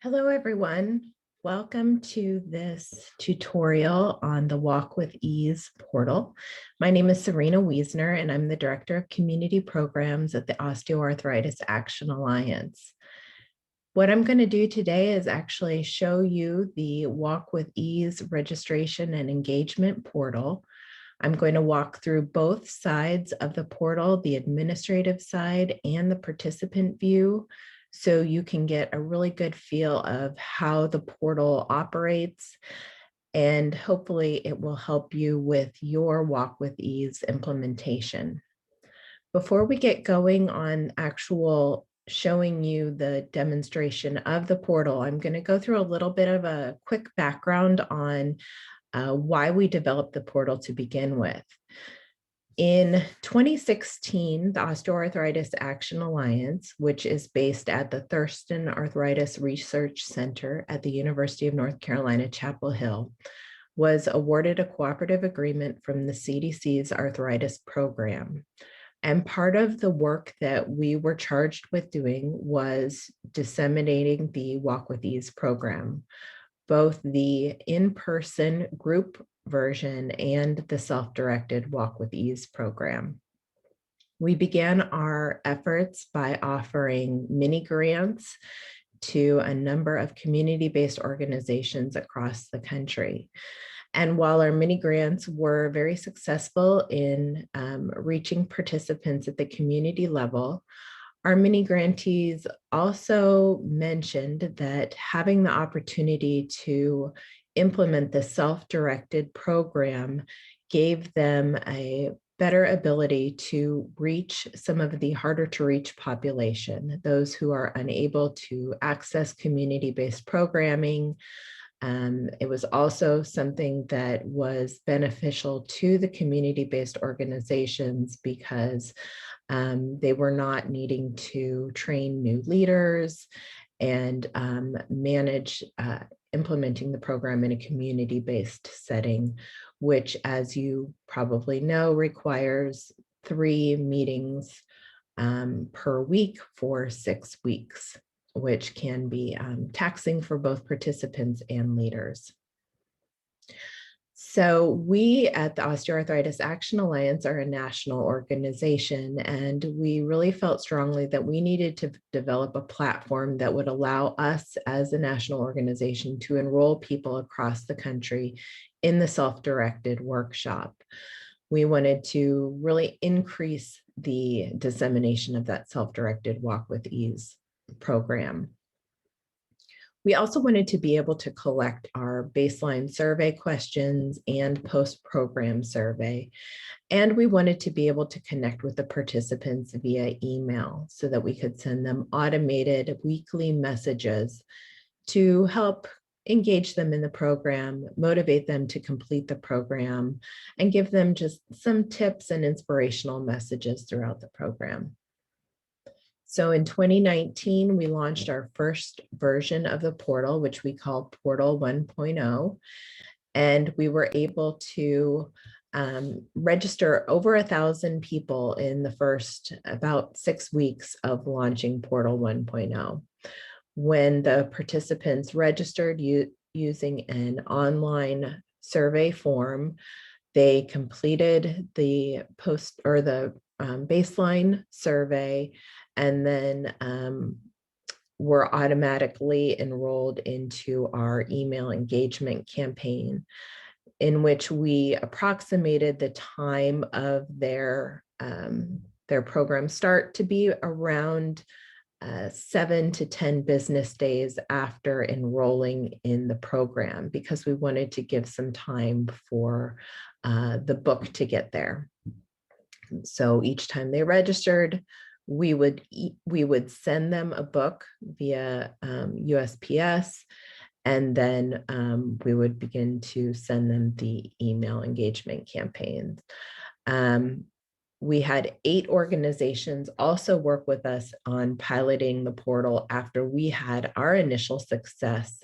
Hello, everyone. Welcome to this tutorial on the Walk with Ease portal. My name is Serena Wiesner, and I'm the Director of Community Programs at the Osteoarthritis Action Alliance. What I'm going to do today is actually show you the Walk with Ease registration and engagement portal. I'm going to walk through both sides of the portal, the administrative side and the participant view, so you can get a really good feel of how the portal operates, and hopefully it will help you with your Walk with Ease implementation. Before we get going on actual showing you the demonstration of the portal, I'm going to go through a little bit of a quick background on why we developed the portal to begin with. In 2016, the Osteoarthritis Action Alliance, which is based at the Thurston Arthritis Research Center at the University of North Carolina, Chapel Hill, was awarded a cooperative agreement from the CDC's arthritis program. And part of the work that we were charged with doing was disseminating the Walk with Ease program, both the in-person group version and the self-directed Walk with Ease program. We began our efforts by offering mini grants to a number of community-based organizations across the country. And while our mini grants were very successful in reaching participants at the community level, our mini grantees also mentioned that having the opportunity to implement the self-directed program gave them a better ability to reach some of the harder to reach population, those who are unable to access community-based programming. It was also something that was beneficial to the community-based organizations because they were not needing to train new leaders and manage implementing the program in a community-based setting, which, as you probably know, requires 3 meetings per week for 6 weeks, which can be taxing for both participants and leaders. So we at the Osteoarthritis Action Alliance are a national organization, and we really felt strongly that we needed to develop a platform that would allow us as a national organization to enroll people across the country in the self-directed workshop. We wanted to really increase the dissemination of that self-directed Walk with Ease program. We also wanted to be able to collect our baseline survey questions and post-program survey. And we wanted to be able to connect with the participants via email so that we could send them automated weekly messages to help engage them in the program, motivate them to complete the program, and give them just some tips and inspirational messages throughout the program. So in 2019, we launched our first version of the portal, which we call Portal 1.0, and we were able to register over 1,000 people in the first about 6 weeks of launching Portal 1.0. When the participants registered using an online survey form, they completed the baseline survey, and then were automatically enrolled into our email engagement campaign, in which we approximated the time of their program start to be around 7 to 10 business days after enrolling in the program, because we wanted to give some time for the book to get there. So each time they registered, we would send them a book via USPS, and then we would begin to send them the email engagement campaigns. We had 8 organizations also work with us on piloting the portal after we had our initial success.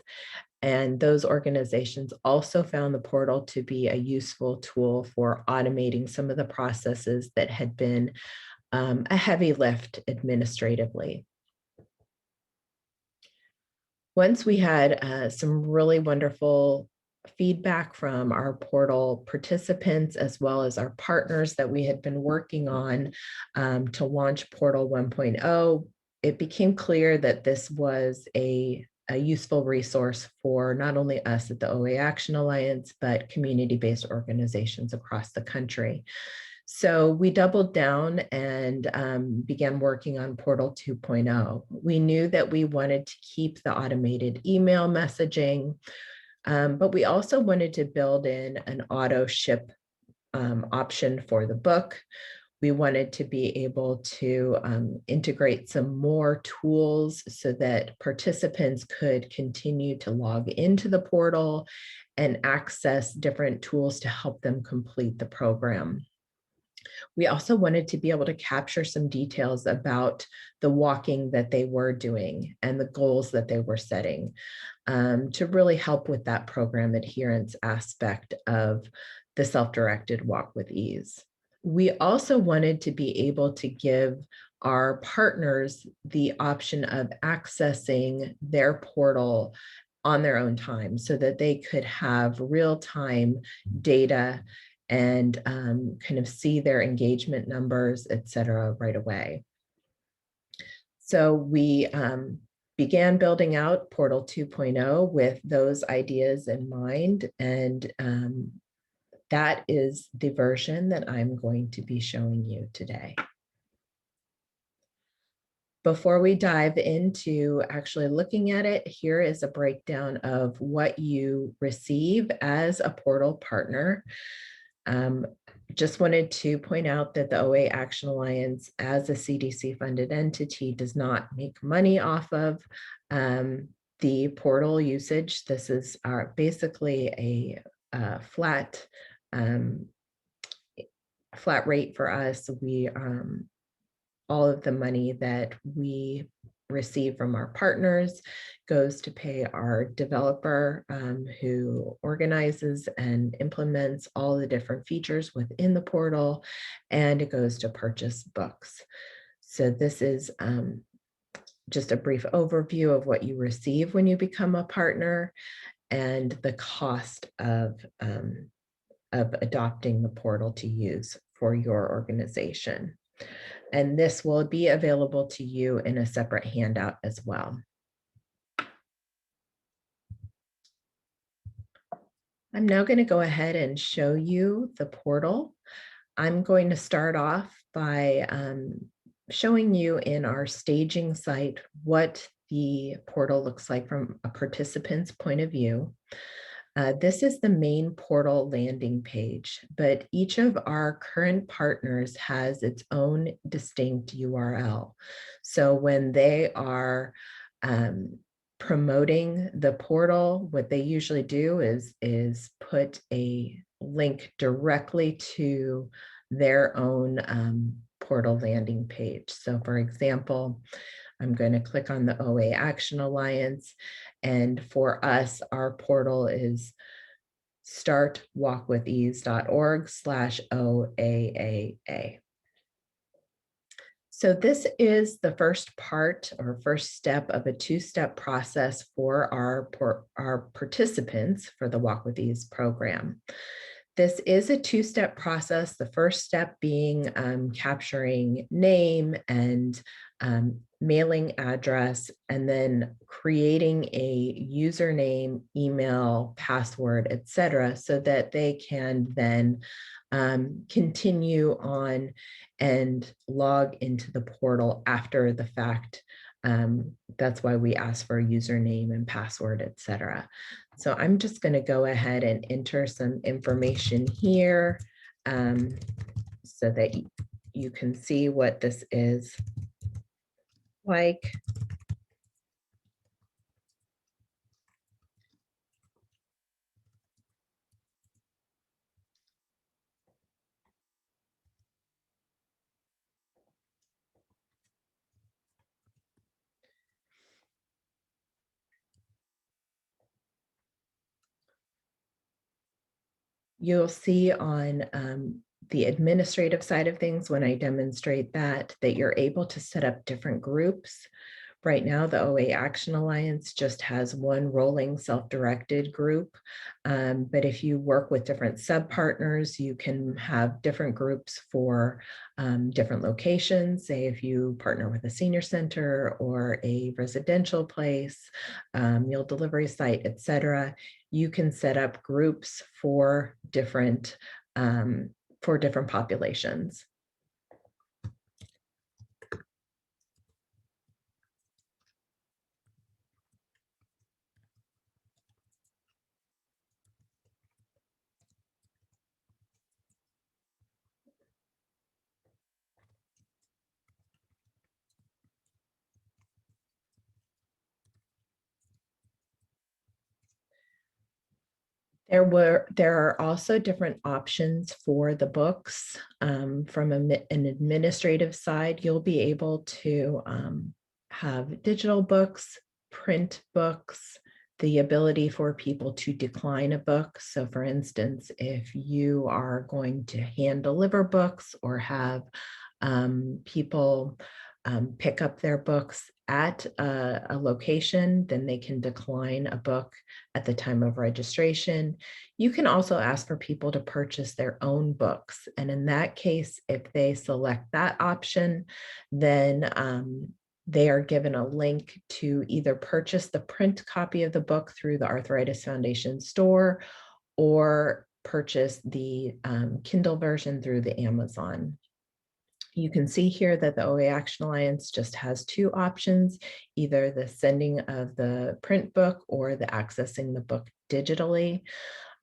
And those organizations also found the portal to be a useful tool for automating some of the processes that had been a heavy lift administratively. Once we had some really wonderful feedback from our portal participants, as well as our partners that we had been working on to launch Portal 1.0, it became clear that this was a useful resource for not only us at the OAAA Action Alliance, but community-based organizations across the country. So we doubled down and began working on Portal 2.0. We knew that we wanted to keep the automated email messaging, but we also wanted to build in an auto ship option for the book. We wanted to be able to integrate some more tools so that participants could continue to log into the portal and access different tools to help them complete the program. We also wanted to be able to capture some details about the walking that they were doing and the goals that they were setting to really help with that program adherence aspect of the self-directed Walk with Ease. We also wanted to be able to give our partners the option of accessing their portal on their own time so that they could have real-time data and kind of see their engagement numbers, et cetera, right away. So we began building out Portal 2.0 with those ideas in mind, and that is the version that I'm going to be showing you today. Before we dive into actually looking at it, here is a breakdown of what you receive as a portal partner. Just wanted to point out that the OAAA Action Alliance, as a CDC-funded entity, does not make money off of the portal usage. This is basically a flat rate for us. We all of the money that we receive from our partners goes to pay our developer who organizes and implements all the different features within the portal, and it goes to purchase books. So this is just a brief overview of what you receive when you become a partner and the cost of adopting the portal to use for your organization. And this will be available to you in a separate handout as well. I'm now going to go ahead and show you the portal. I'm going to start off by showing you in our staging site what the portal looks like from a participant's point of view. This is the main portal landing page, but each of our current partners has its own distinct URL. So when they are promoting the portal, what they usually do is put a link directly to their own portal landing page. So for example, I'm going to click on the OAAA Action Alliance. And for us, our portal is startwalkwithEase.org/OAAA. So this is the first part or first step of a two-step process for our participants for the Walk with Ease program. This is a two-step process, the first step being capturing name and mailing address, and then creating a username, email, password, etc., so that they can then continue on and log into the portal after the fact. That's why we ask for a username and password, etc. So I'm just going to go ahead and enter some information here so that you can see what this is like. You'll see on the administrative side of things when I demonstrate that you're able to set up different groups Right now, the OA Action Alliance just has one rolling self-directed group. But if you work with different sub-partners, you can have different groups for different locations. Say if you partner with a senior center or a residential place, meal delivery site, etc., you can set up groups for different populations. There are also different options for the books. From an administrative side, you'll be able to have digital books, print books, the ability for people to decline a book. So for instance, if you are going to hand deliver books or have people pick up their books at a location, then they can decline a book at the time of registration. You can also ask for people to purchase their own books. And in that case, if they select that option, then they are given a link to either purchase the print copy of the book through the Arthritis Foundation store or purchase the Kindle version through the Amazon. You can see here that the OA Action Alliance just has two options, either the sending of the print book or the accessing the book digitally.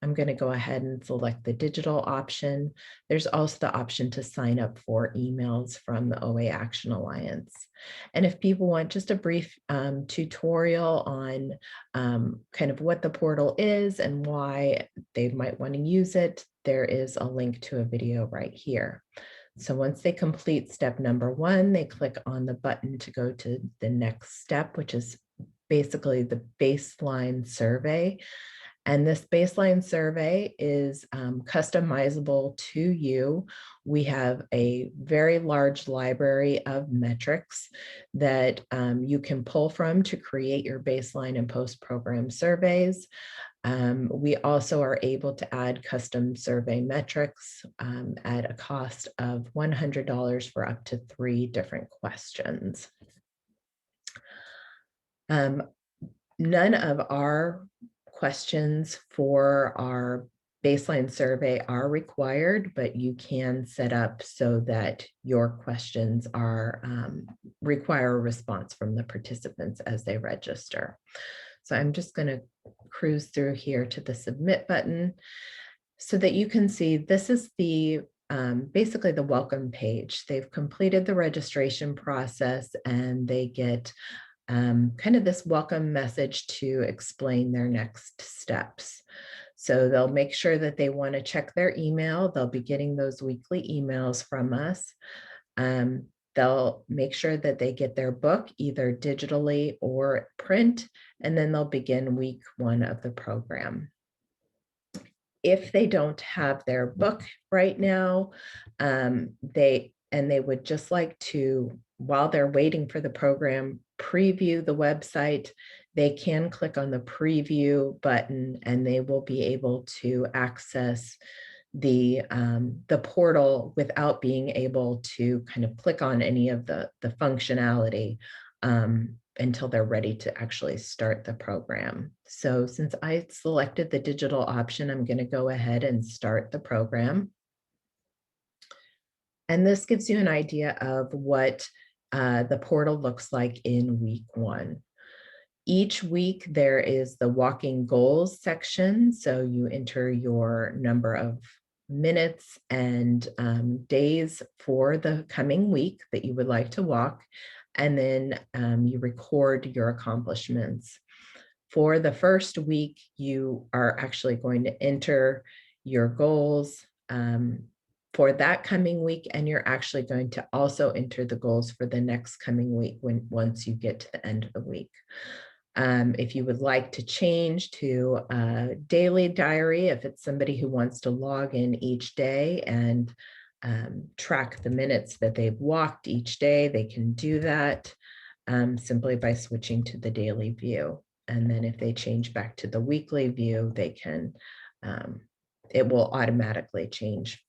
I'm going to go ahead and select the digital option. There's also the option to sign up for emails from the OA Action Alliance. And if people want just a brief tutorial on kind of what the portal is and why they might want to use it, there is a link to a video right here. So once they complete step number 1, they click on the button to go to the next step, which is basically the baseline survey. And this baseline survey is customizable to you. We have a very large library of metrics that you can pull from to create your baseline and post-program surveys. We also are able to add custom survey metrics at a cost of $100 for up to 3 different questions. None of our questions for our baseline survey are required, but you can set up so that your questions are require a response from the participants as they register. So I'm just going to cruise through here to the submit button so that you can see this is the basically the welcome page. They've completed the registration process and they get kind of this welcome message to explain their next steps. So they'll make sure that they want to check their email. They'll be getting those weekly emails from us. They'll make sure that they get their book either digitally or print, and then they'll begin week 1 of the program. If they don't have their book right now, they would just like to, while they're waiting for the program, preview the website, they can click on the preview button and they will be able to access the portal without being able to kind of click on any of the functionality until they're ready to actually start the program. So since I selected the digital option, I'm going to go ahead and start the program. And this gives you an idea of what the portal looks like in week 1. Each week there is the walking goals section. So you enter your number of minutes and days for the coming week that you would like to walk. And then you record your accomplishments. For the first week, you are actually going to enter your goals for that coming week, and you're actually going to also enter the goals for the next coming week once you get to the end of the week. If you would like to change to a daily diary, if it's somebody who wants to log in each day and track the minutes that they've walked each day, they can do that. simply by switching to the daily view. And then if they change back to the weekly view, they can, it will automatically change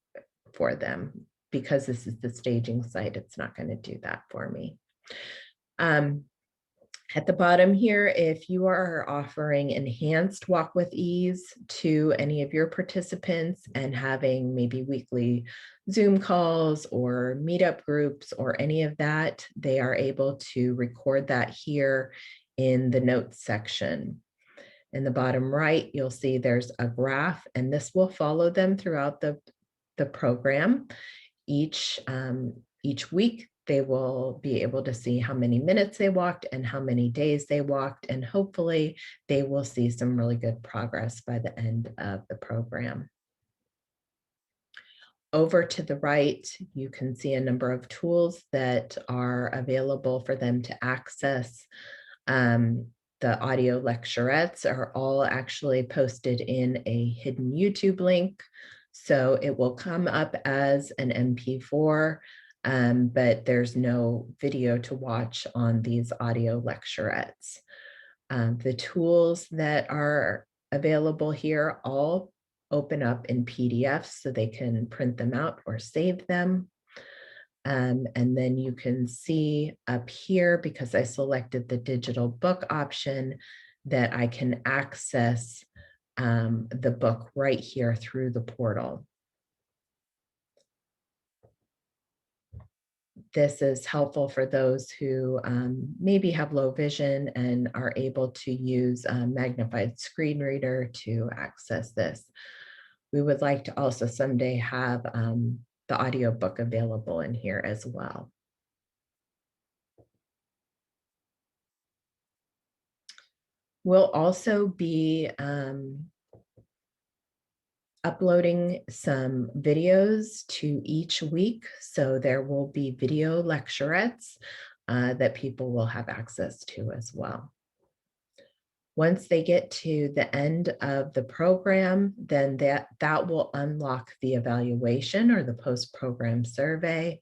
for them. Because this is the staging site, it's not going to do that for me. At the bottom here, if you are offering enhanced Walk with Ease to any of your participants and having maybe weekly Zoom calls or meetup groups or any of that, they are able to record that here in the notes section. In the bottom right, you'll see there's a graph, and this will follow them throughout the program. Each week, they will be able to see how many minutes they walked and how many days they walked, and hopefully they will see some really good progress by the end of the program. Over to the right, you can see a number of tools that are available for them to access. The audio lecturettes are all actually posted in a hidden YouTube link. So it will come up as an MP4, but there's no video to watch on these audio lecturettes. The tools that are available here all open up in PDFs so they can print them out or save them. And then you can see up here, because I selected the digital book option, that I can access the book right here through the portal. This is helpful for those who maybe have low vision and are able to use a magnified screen reader to access this. We would like to also someday have the audiobook available in here as well. We'll also be uploading some videos to each week. So there will be video lecturettes that people will have access to as well. Once they get to the end of the program, then that will unlock the evaluation or the post-program survey.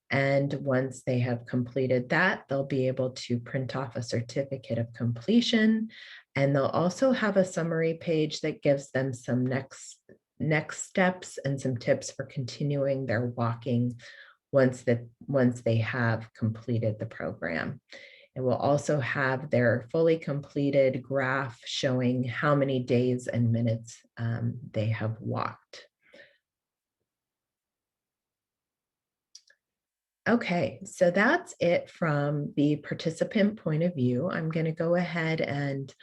And once they have completed that, they'll be able to print off a certificate of completion. And they'll also have a summary page that gives them some next steps and some tips for continuing their walking once they have completed the program. It will also have their fully completed graph showing how many days and minutes they have walked. Okay, so that's it from the participant point of view. I'm going to go ahead and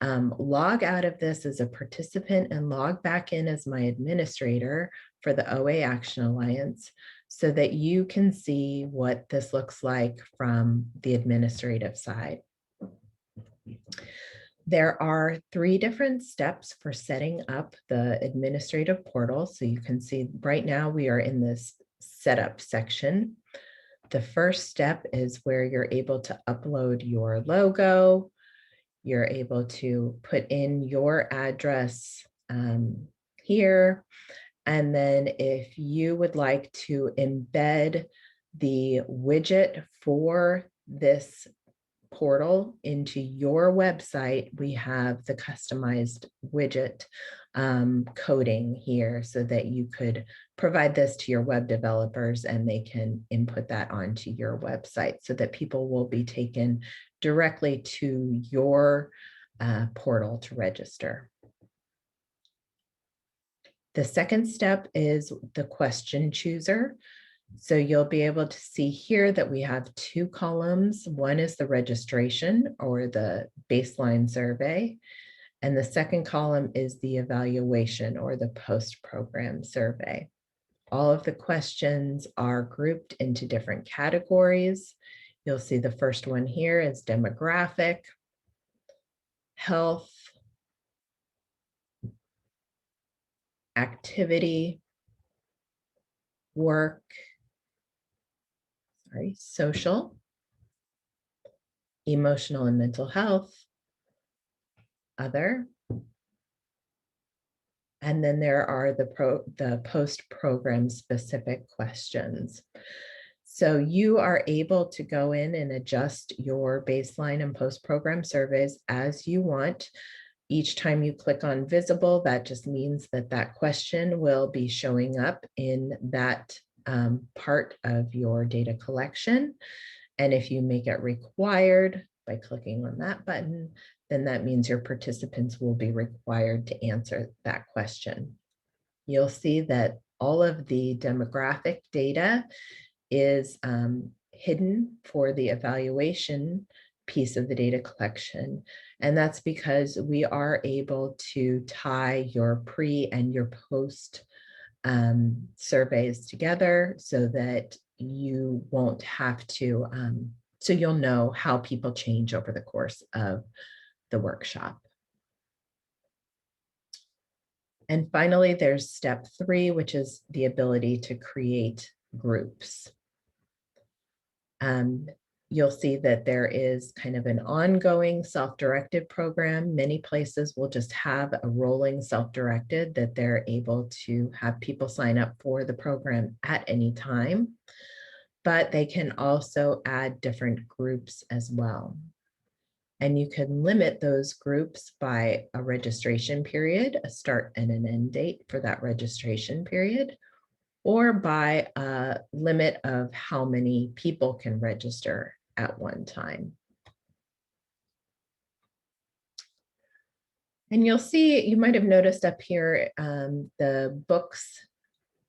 log out of this as a participant and log back in as my administrator for the OAAA Action Alliance so that you can see what this looks like from the administrative side. There are 3 different steps for setting up the administrative portal. So you can see right now we are in this setup section. The first step is where you're able to upload your logo. You're able to put in your address here. And then if you would like to embed the widget for this portal into your website, we have the customized widget coding here so that you could provide this to your web developers and they can input that onto your website so that people will be taken directly to your portal to register. The second step is the question chooser. So you'll be able to see here that we have 2 columns. One is the registration or the baseline survey. And the second column is the evaluation or the post-program survey. All of the questions are grouped into different categories. You'll see the first one here is demographic, health, activity, work, social, emotional and mental health, other, and then there are the post-program specific questions. So you are able to go in and adjust your baseline and post-program surveys as you want. Each time you click on visible, that just means that that question will be showing up in that part of your data collection. And if you make it required by clicking on that button, then that means your participants will be required to answer that question. You'll see that all of the demographic data is hidden for the evaluation piece of the data collection. And that's because we are able to tie your pre and your post surveys together so that you won't have to, so you'll know how people change over the course of the workshop. And finally, there's step 3, which is the ability to create groups. You'll see that there is kind of an ongoing self-directed program. Many places will just have a rolling self-directed that they're able to have people sign up for the program at any time, but they can also add different groups as well. And you can limit those groups by a registration period, a start and an end date for that registration period, or by a limit of how many people can register at one time. And you'll see, you might have noticed up here the books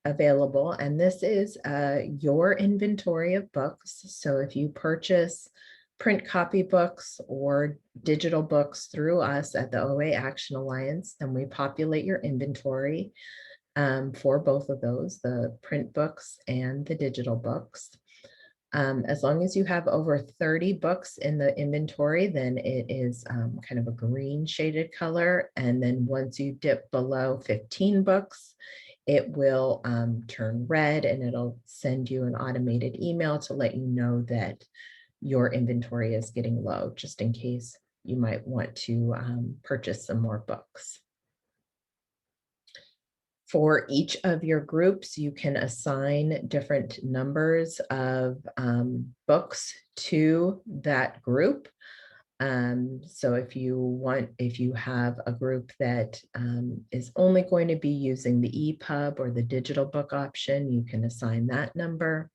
available, and this is your inventory of books. So if you purchase print copy books or digital books through us at the OAAA Action Alliance, then we populate your inventory for both of those, the print books and the digital books. As long as you have over 30 books in the inventory, then it is kind of a green shaded color. And then once you dip below 15 books, it will turn red, and it'll send you an automated email to let you know that your inventory is getting low, just in case you might want to purchase some more books. For each of your groups, you can assign different numbers of books to that group. So if you have a group that is only going to be using the EPUB or the digital book option, you can assign that number.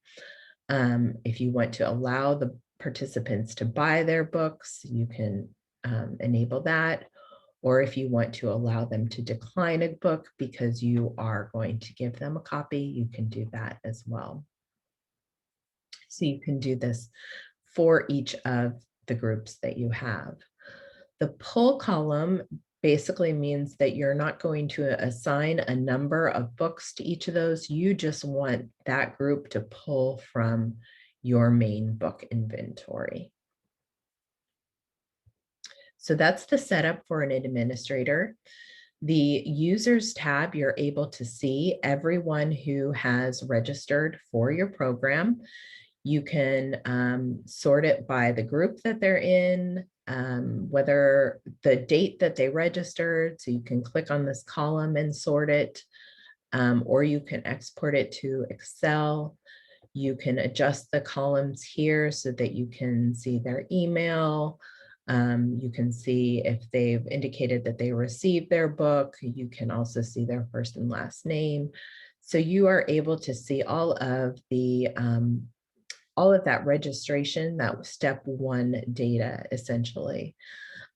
If you want to allow the participants to buy their books, you can enable that. Or if you want to allow them to decline a book because you are going to give them a copy, you can do that as well. So you can do this for each of the groups that you have. The pull column basically means that you're not going to assign a number of books to each of those. You just want that group to pull from your main book inventory. So that's the setup for an administrator. The users tab, you're able to see everyone who has registered for your program. You can sort it by the group that they're in, whether the date that they registered. So you can click on this column and sort it, or you can export it to Excel. You can adjust the columns here so that you can see their email. You can see if they've indicated that they received their book. You can also see their first and last name. So you are able to see all of that registration, that step 1 data, essentially.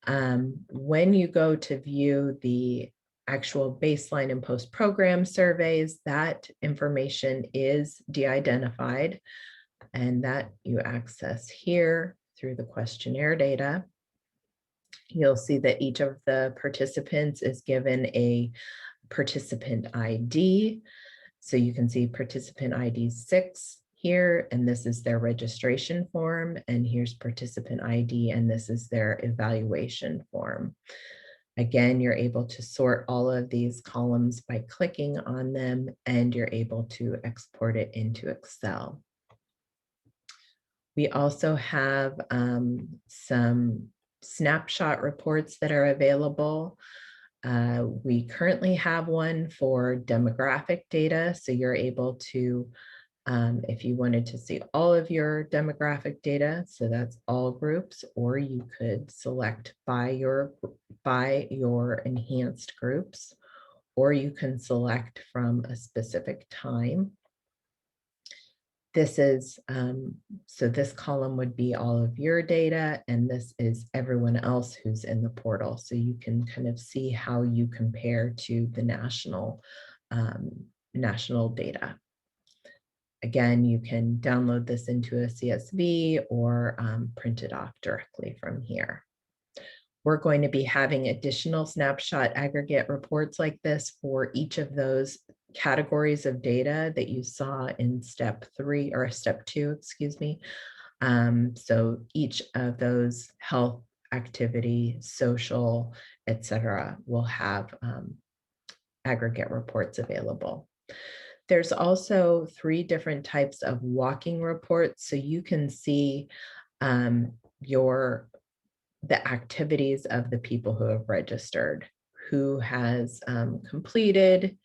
When you go to view the actual baseline and post-program surveys, that information is de-identified, and that you access here through the questionnaire data. You'll see that each of the participants is given a participant ID. So you can see participant ID 6 here, and this is their registration form, and here's participant ID, and this is their evaluation form. Again, you're able to sort all of these columns by clicking on them, and you're able to export it into Excel. We also have some snapshot reports that are available. We currently have one for demographic data, so you're able to If you wanted to see all of your demographic data, so that's all groups, or you could select by your enhanced groups, or you can select from a specific time. This is, so this column would be all of your data, and this is everyone else who's in the portal. So you can kind of see how you compare to the national data. Again, you can download this into a CSV or print it off directly from here. We're going to be having additional snapshot aggregate reports like this for each of those categories of data that you saw in step 2, excuse me. So each of those health, activity, social, etc., will have aggregate reports available. There's also 3 different types of walking reports, so you can see the activities of the people who have registered, who has completed,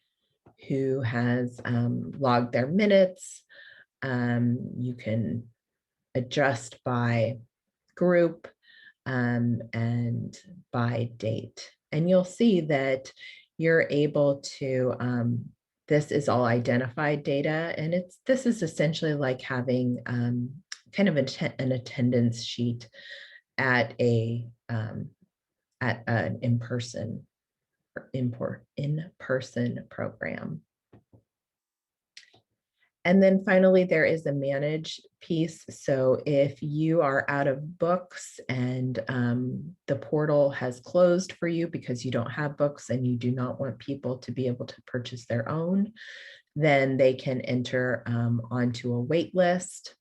who has logged their minutes. You can adjust by group and by date. And you'll see that you're able to, this is all identified data, and this is essentially like having kind of an attendance sheet at an in-person program. And then finally, there is a manage piece. So if you are out of books and the portal has closed for you because you don't have books and you do not want people to be able to purchase their own, then they can enter onto a wait list.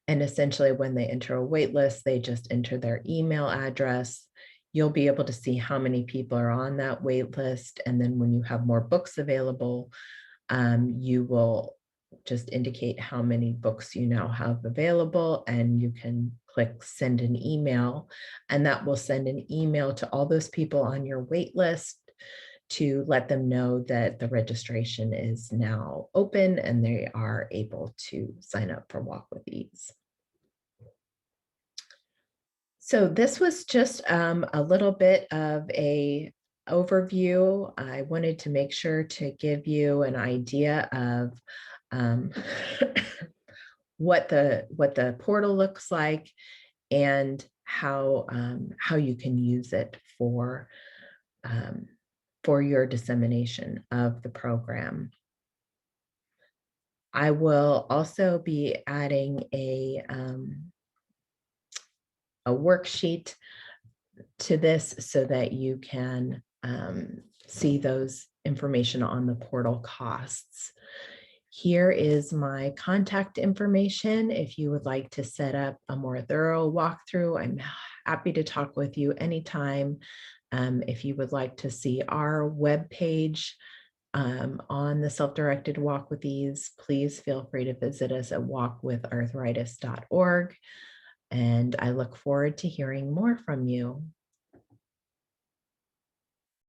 And essentially when they enter a wait list, they just enter their email address. You'll be able to see how many people are on that wait list. And then when you have more books available, you will just indicate how many books you now have available, and you can click send an email, and that will send an email to all those people on your wait list to let them know that the registration is now open and they are able to sign up for Walk with Ease. So this was just a little bit of a overview. I wanted to make sure to give you an idea of what the portal looks like and how you can use it for your dissemination of the program. I will also be adding a worksheet to this so that you can see those information on the portal costs. Here is my contact information. If you would like to set up a more thorough walkthrough, I'm happy to talk with you anytime. If you would like to see our webpage on the Self-Directed Walk with Ease, please feel free to visit us at walkwitharthritis.org. And I look forward to hearing more from you.